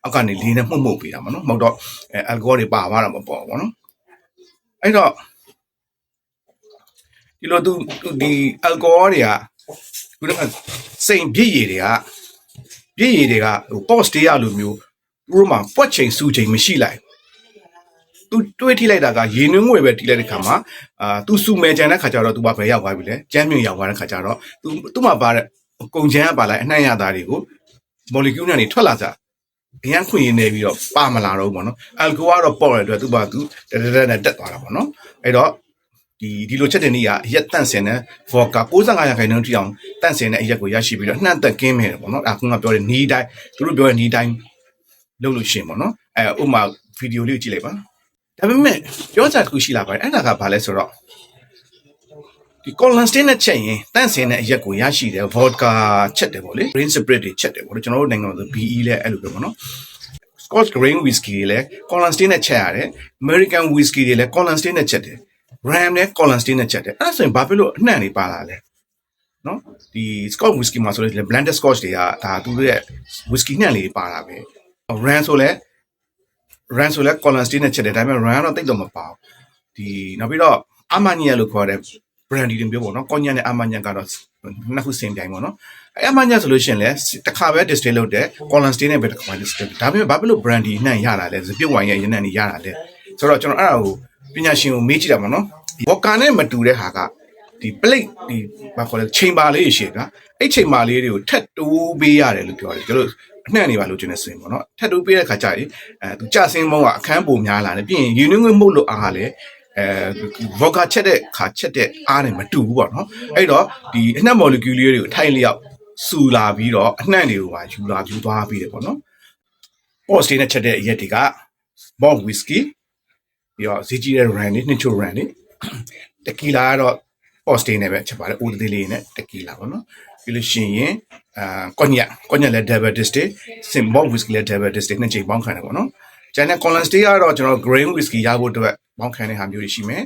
အောက်ကနေလေးနဲ့မှုတ်ပေးတာပေါ့နော်မဟုတ်တော့အယ်လ်ဂေါတွေပါသွားတာမပေါ့ပေါ့နော်အဲ့တော့ဒီလိုဒီအယ်လ်ဂေါတွေကခုနကစိန်ပြည့်ရည်တွေကဟို post တွေရလိုမျိုးသူတို့မှာပွက်ချိန်စူချိန်မရှိလိုက်သူတွေးထိလိုက်တာကရေနွေးငွေပဲထိလိုက်တဲ့ခါမှာသူစူမယ်ကြံတဲ့ခါကျတော့သူဘာပဲရောက်သွားပြီလေကျန်းမြင့်ရောက်သွားတဲ့ခါကျတော့သူ့မှာပါတဲ့ကုန်ချမ်းကပါလိုက်အနှံ့ရသားတွေကို molecule နဲ့ထွက်လာကြအရန်ခွင့်ရနေပြီးတော့ပါမလာတော့ဘူးပေါ့နော်အယ်လ်ဂိုကတော့ပေါ့တဲ့အတွက်သူ့ဘာသူတက်နဲ့တက်သွားတာပေါ့နော်အဲ့တော့ဒီလိုချက်တဲ့နေ့ကအရက်တန့်စင်တဲ့ vodka 65%ထိအောင်တန့်စင်တဲ့အရက်ကိုရရှိပြီးတော့နှံ့သက်ကင်းမယ်ပေါ့နော်အခုကပြောတဲ့နီးတိုင်းသူတို့ပြောတဲ့နီးတိုင်းလုပ်လို့ရှင်ပေါ့နော်ဥပမာဗီဒီယိုလေးကိုကြည့်လိုက်ပါဒါပေမဲ့ပြောချင်တစ်ခုရှိလာပါတယ်အဲ့ဒါကဘာလဲဆိုတော့ဒီ Colonstin နဲ့ချက်ရင်တန့်စင်တဲ့အရက်ကိုရရှိတယ် vodka ချက်တယ်ပေါ့လေ grain spirit တွေချက်တယ်ပေါ့လေကျွန်တော်တို့နိုင်ငံမှာဆို BE လဲအဲ့လိုပဲပေါ့နော် Scotch grain whiskey တွေလဲ Colonstin နဲ့ချက်ရတယ် American whiskey တွေလဲ Colonstin နဲ့ချက်တယ် ram နဲ့ Colonstin နဲ့ချက်တယ်အဲ့ဒါဆိုရင်ဘာဖြစ်လို့အနှံ့နေပါလာလဲနော်ဒီ Scotch whiskey မှာဆိုလို့ blended Scotch တွေကဒါသူတို့ရဲ့ whiskey နှံ့လေးပါလာပဲ ram ဆိုလဲ Colonstin နဲ့ချက်တယ်ဒါပေမဲ့ ram တော့တိတ်တော့မပါဘူးဒီနောက်ပြီးတော့ Armagnac လို့ခေါ်တဲ့ brandy တွေပြောပေါ့နော်ကောညက်နဲ့ Armagnac ကတော့နှစ်ခုစင်ပြိုင်ပေါ့နော်Armagnac ဆိုလို့ရှိရင်လဲတစ်ခါပဲ distill လုပ်တဲ့ Colonstin နဲ့ပဲတစ်ခါ distill ဒါပေမဲ့ဘာဖြစ်လို့ brandy နှံ့ရတာလဲစပစ်ဝိုင်ရဲ့ရနံ့နေရတာလဲဆိုတော့ကျွန်တော်အဲ့ဒါကိုပညာရှင်ကိုမေးကြည့်တာပေါ့နော် vodka နဲ့မတူတဲ့ဟာကဒီ plate ဒီဘာခေါ်လဲချိန်ပါလေးရှိကအဲ့ချိန်ပါလေးတွေကိုထက်တိုးပေးရတယ်လို့ပြောတယ်ကျွန်တော်အနှံ့နေပါလို့ကျင်းနေဆိုရင်ပေါ့နော်ထက်တိုးပေးတဲ့ခါကျရင်သူကြဆင်းမုံကအခန်းပုံများလာတယ်ပြီးရင်ယူနွေးငွေမှုတ်လို့အားလဲvodka ချက်တဲ့ခါချက်တဲ့အားနဲ့မတူဘူးပေါ့နော်အဲ့တော့ဒီအနှံ့ molecule လေးတွေကိုထိုင်လျောက်စူလာပြီးတော့အနှံ့တွေကိုပါယူသွားပြီးတယ်ပေါ့နော် post နဲ့ချက်တဲ့အရက်တွေက malt whisky ပြီးတော့ဈေးကြီးတဲ့ ram တွေနှစ်ချို ram တွေ tequila ကတော့ post နဲ့ပဲချက်ပါတယ်အိုးသေးလေးနဲ့ tequila ပေါ့နော်ပြီးလို့ရှိရင်cognac လည်း double distilled malt whisky လည်း double distilled နှစ်ချိန်ပေါင်းခံတယ်ပေါ့နော်ကျန်တဲ့ Colonstin ကတော့ကျွန်တော် grain whisky ရဖို့အတွက်ပေါင်းခံတဲ့ဟာမျိုးတွေရှိမယ်